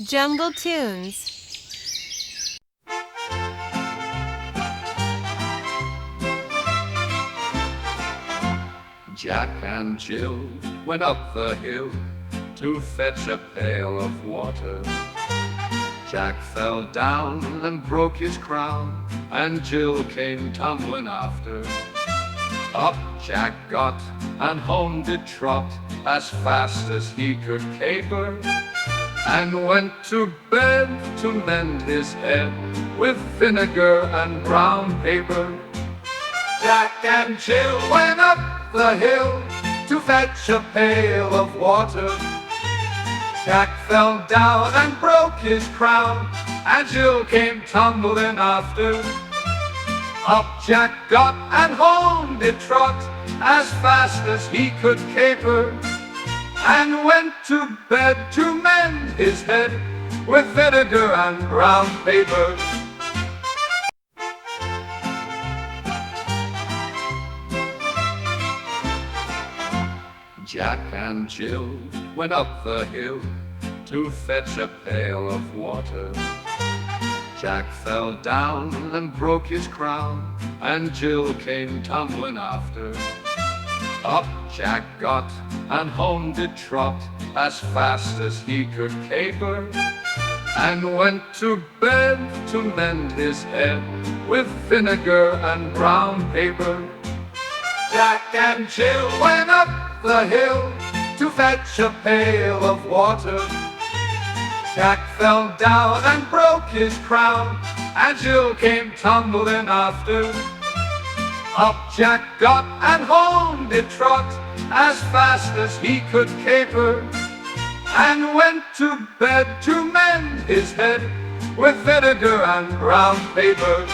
Jungle Tunes. Jack and Jill went up the hill to fetch a pail of water. Jack fell down and broke his crown, and Jill came tumbling after. Up Jack got, and home did trot, as fast as he could caper, and went to bed to mend his head with vinegar and brown paper. Jack and Jill went up the hill to fetch a pail of water. Jack fell down and broke his crown, and Jill came tumbling after. Up Jack got, and home did trot, as fast as he could caper, and went to bed to mend his head with vinegar and brown paper. Jack and Jill went up the hill to fetch a pail of water. Jack fell down and broke his crown, and Jill came tumbling after. Up Jack got, and home did trot, as fast as he could caper, and went to bed to mend his head with vinegar and brown paper. Jack and Jill went up the hill to fetch a pail of water. Jack fell down and broke his crown, and Jill came tumbling after. Up Jack got, and home did trot, as fast as he could caper, and went to bed to mend his head with vinegar and brown paper.